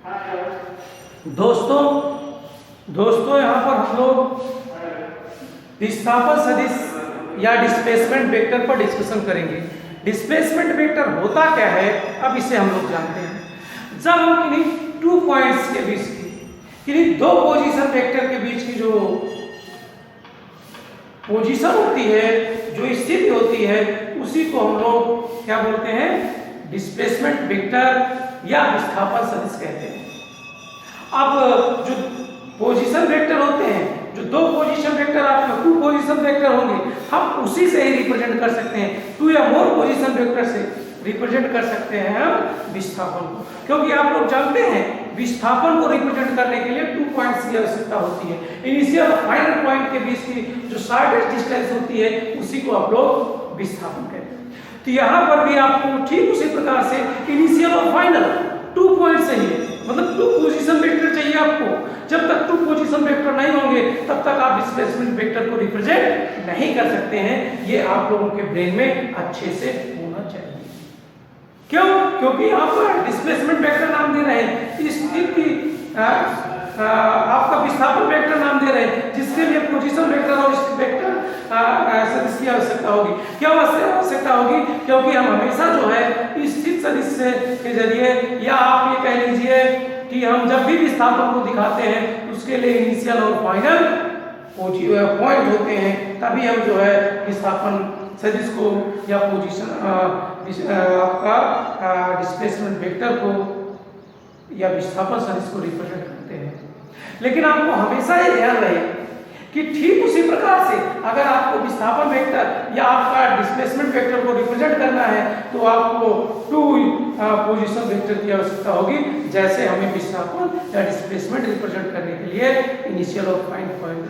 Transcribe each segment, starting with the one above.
दोस्तों दोस्तों यहाँ पर हम लोग विस्थापन सदिश या डिस्प्लेसमेंट वेक्टर पर डिस्कशन करेंगे। डिस्प्लेसमेंट वेक्टर होता क्या है, अब इसे हम लोग जानते हैं। जब हम किन्हीं 2 पॉइंट्स के बीच की, किन्हीं 2 पोजीशन वेक्टर के बीच की जो पोजीशन होती है, जो स्थिति होती है, उसी को हम लोग क्या बोलते हैं, डिस्प्लेसमेंट वेक्टर या विस्थापन सदिश कहते हैं। अब जो पोजीशन वेक्टर होते हैं, जो 2 पोजीशन वेक्टर आपका 2 पोजीशन वेक्टर होंगे, हम उसी से ही रिप्रेजेंट कर सकते हैं। 2 या मोर पोजीशन वेक्टर से रिप्रेजेंट कर सकते हैं हम विस्थापन को, क्योंकि आप लोग जानते हैं विस्थापन को रिप्रेजेंट करने के लिए 2 पॉइंट्स की आवश्यकता होती है। इनिशियल और फाइनल पॉइंट के बीच की जो शॉर्टेस्ट डिस्टेंस होती है, उसी को आप लोग विस्थापन कहते हैं। तो यहाँ पर भी आपको ठीक उसी प्रकार से इनिशियल और फाइनल 2 पॉइंट चाहिए, मतलब 2 पोजीशन वेक्टर चाहिए आपको। जब तक 2 पोजीशन वेक्टर नहीं होंगे, तब तक आप डिस्प्लेसमेंट वेक्टर को रिप्रेजेंट नहीं कर सकते हैं। ये आप लोगों के ब्रेन में अच्छे से होना चाहिए। क्यों? क्योंकि यहाँ पर डिस्प्लेसमेंट वेक्टर नाम दे रहे हैं, आपका विस्थापन वेक्टर नाम दे रहे हैं, जिसके लिए पोजीशन वेक्टर और वेक्टर सदिश की आवश्यकता होगी। क्यों आवश्यकता होगी? क्योंकि हम हमेशा जो है स्थित सदिश के जरिए, या आप ये कह लीजिए कि हम जब भी विस्थापन को दिखाते हैं, उसके लिए इनिशियल और फाइनल पॉइंट होते हैं, तभी हम जो है विस्थापन सदिश को या पोजीशन आपका डिस्प्लेसमेंट वेक्टर को या विस्थापन सदिश को रिप्रेजेंट करते हैं। लेकिन आपको हमेशा ये ध्यान रहे कि ठीक उसी प्रकार से अगर आपको विस्थापन वेक्टर या आपका डिस्प्लेसमेंट वेक्टर को रिप्रेजेंट करना है, तो आपको 2 पोजीशन वेक्टर की आवश्यकता होगी, जैसे हमें विस्थापन या डिस्प्लेसमेंट रिप्रेजेंट करने के लिए इनिशियल और फाइनल पॉइंट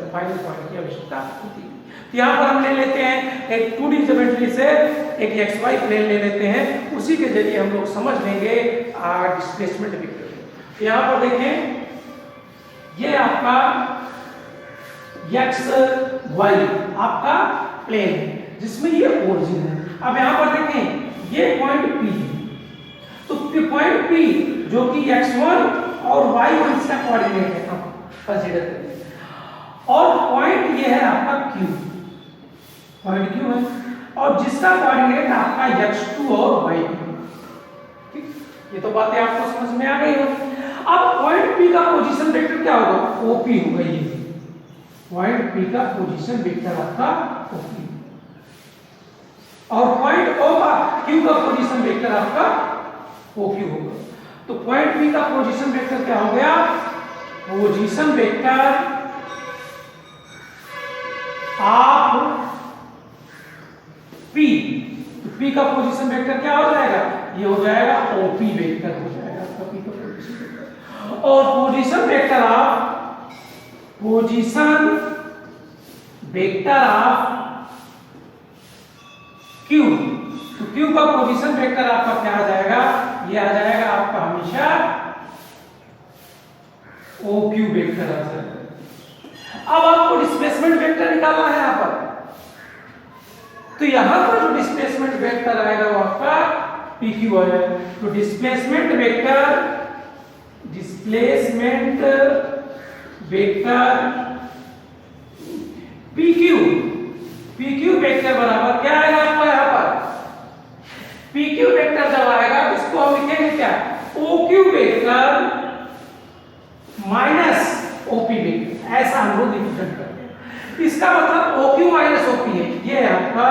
की आवश्यकता होती है। तो यहाँ पर हम ले लेते हैं एक 2D ज्योमेट्री से एक XY प्लेन ले लेते हैं, उसी के जरिए हम लोग समझ लेंगे डिस्प्लेसमेंट वेक्टर। यहाँ पर देखें, ये आपका XY आपका प्लेन है, जिसमें ये ओरिजिन है। अब यहाँ पर देखें, ये पॉइंट P है, तो पॉइंट P जो कि x1 और y1 इसका कोऑर्डिनेट है, हम कंसीडर करेंगे। और पॉइंट ये है आपका Q, पॉइंट Q है, और जिसका कोऑर्डिनेट आपका x2 और y2। ठीक, ये तो बातें आपको समझ में आ गई हो। अब पॉइंट P का पोजीशन वेक्टर क्या होगा? OP होगा। ये पॉइंट P का पोजीशन वेक्टर आपका OP, और पॉइंट O का Q का पोजीशन वेक्टर आपका OQ होगा। तो पॉइंट P का पोजीशन वेक्टर क्या हो गया? Position vector of P। तो P का पोजीशन वेक्टर क्या हो जाएगा? ये हो जाएगा OP वेक्टर हो जाएगा आपका P का पोजीशन वेक्टर। और पोजीशन वेक्टर ऑफ Q, तो Q का पोजीशन वेक्टर आपका क्या आ जाएगा? ये आ जाएगा आपका हमेशा OQ वेक्टर आ जाएगा। अब आपको डिस्प्लेसमेंट वेक्टर निकालना है यहाँ पर, तो यहाँ पर जो डिस्प्लेसमेंट वेक्टर आएगा वो आपका PQ है। तो डिस्प्लेसमेंट वेक्टर PQ वेक्टर बराबर क्या आएगा आपका यहाँ पर? PQ वेक्टर जब आएगा, इसको हम लिखेंगे क्या? OQ vector minus OP vector, ऐसा हम लोग रिप्रेजेंट करते हैं। इसका मतलब OQ माइनस OP है, ये आपका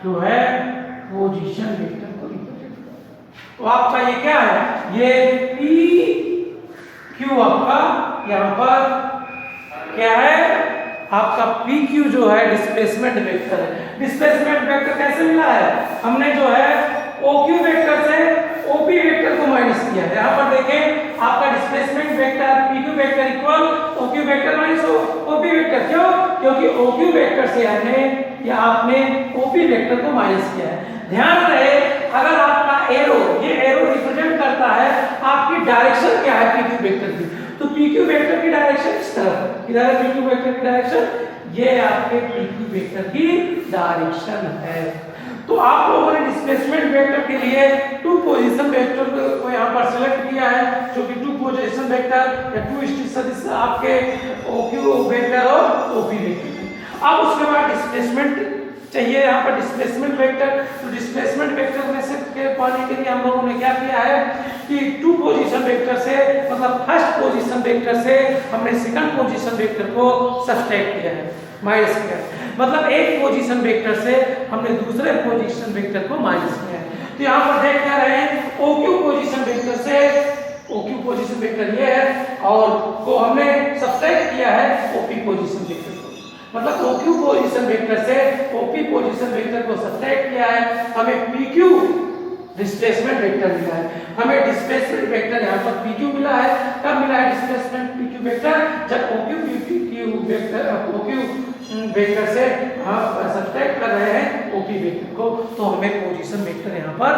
जो है पोजीशन वेक्टर को रिप्रेजेंट करता है। तो आपका ये क्या है? ये PQ आपका यहाँ पर क्या है? आपका PQ जो है डिस्प्लेसमेंट वेक्टर है। डिस्प्लेसमेंट वेक्टर कैसे मिला है? हमने जो है OQ वेक्टर से OP वेक्टर को माइनस किया है। यहाँ पर देखें, आपका displacement vector PQ vector equal OQ vector minus OP vector. क्यों? क्योंकि OQ वेक्टर से हमने या आपने OP वेक्टर को माइनस किया है। ध्यान रहे, अगर आपका एरो, ये एरो रिप्रेजेंट करता है आपकी डायरेक्शन क्या है PQ वेक्टर की, तो PQ वेक्टर की डायरेक्शन इस तरफ, इधर है PQ वेक्टर की डायरेक्शन, ये आपके PQ वेक्टर की डायरेक्शन है। तो आप लोगों ने डिस्प्लेसमेंट वेक्टर के लिए 2 पोजीशन वेक्टर को यहाँ पर सेलेक्ट किया है। वेक्टर या टू स्थित सदिश आपके OQ वेक्टर और OP वेक्टर। अब उसके बाद डिस्प्लेसमेंट चाहिए यहाँ पर डिस्प्लेसमेंट वेक्टर। तो डिस्प्लेसमेंट वेक्टर में से के पाने के लिए हम लोगों ने क्या किया है कि टू पोजीशन वेक्टर से मतलब फर्स्ट पोजीशन वेक्टर से हमने सेकंड पोजीशन वेक्टर को सब्ट्रैक्ट किया है, माइनस किया है। मतलब एक पोजीशन वेक्टर से हमने दूसरे पोजीशन वेक्टर को माइनस किया है। तो यहाँ पर देख क्या रहे हैं OQ पोजीशन वेक्टर से OQ पोजीशन वेक्टर ये है और को हमने सब्ट्रैक्ट किया है OP पोजीशन वेक्टर को। मतलब OQ पोजीशन वेक्टर से OP पोजीशन वेक्टर को सब्ट्रैक्ट किया है, हमें PQ डिस्प्लेसमेंट वेक्टर मिला है। हमें डिस्प्लेसमेंट वेक्टर यहाँ पर PQ मिला है। कब मिला है डिस्प्लेसमेंट PQ वेक्टर? जब OQ वेक्टर से हम सब्ट्रैक्ट कर रहे हैं OP वेक्टर को, तो हमें पोजीशन वेक्टर यहाँ पर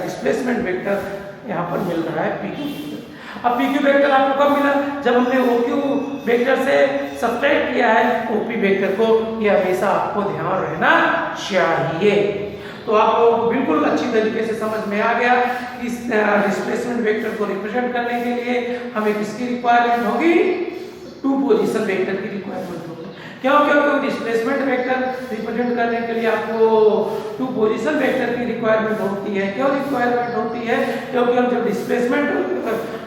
डिस्प्लेसमेंट वेक्टर यहाँ पर मिल रहा है PQ वेक्टर। अब PQ वेक्टर आपको कब मिला? जब हमने OQ वेक्टर से सब्ट्रैक्ट किया है OP वेक्टर को। ये हमेशा आपको ध्यान रहना चाहिए। तो आप लोगों को बिल्कुल अच्छी तरीके से समझ में आ गया कि इस डिस्प्लेसमेंट वेक्टर को रिप्रेजेंट करने के लिए हमें किसकी रिक्वायरमेंट होगी? टू पोजीशन वेक्टर की रिक्वायरमेंट होगी। क्यों? क्योंकि डिस्प्लेसमेंट वेक्टर रिप्रेजेंट करने के लिए आपको टू पोजीशन वेक्टर की रिक्वायरमेंट होती है। क्यों रिक्वायरमेंट होती है? क्योंकि हम जब डिस्प्लेसमेंट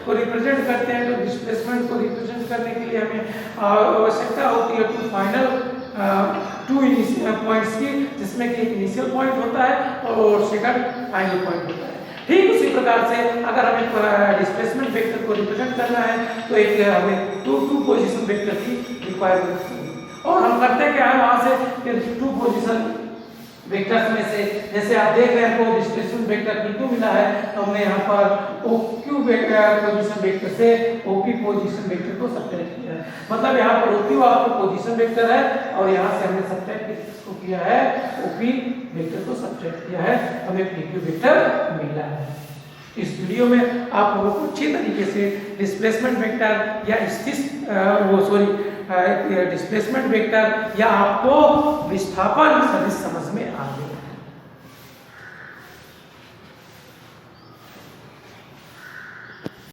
को रिप्रेजेंट करते हैं तो डिस्प्लेसमेंट को रिप्रेजेंट करने के लिए हमें आवश्यकता होती है टू फाइनल टू पॉइंट्स की, जिसमें कि एक इनिशियल पॉइंट होता है और सेकंड फाइनल पॉइंट होता है। ठीक उसी प्रकार से अगर हमें डिस्प्लेसमेंट वेक्टर को रिप्रेजेंट करना है तो एक हमें टू पोजीशन वेक्टर की रिक्वायरमेंट होगी। और हम करते क्या है वहां से टू पोजीशन वेक्टर्स में से, जैसे आप देख रहे हैं को डिस्प्लेसमेंट वेक्टर P2 मिला है, तो हमने यहाँ पर OQ पोजीशन वेक्टर से OP पोजीशन वेक्टर को सब्ट्रैक्ट किया है। मतलब यहाँ पर OQ आपको पोजीशन वेक्टर है और यहाँ से हमने सब्ट्रैक्ट किया है OP वेक्टर को सब्ट्रैक्ट किया है, हमें PQ वेक्टर मिला है। इस वीडियो में आप लोगों को अच्छी तरीके से डिस्प्लेसमेंट वेक्टर या डिस्प्लेसमेंट वेक्टर या आपको विस्थापन सदिश समझ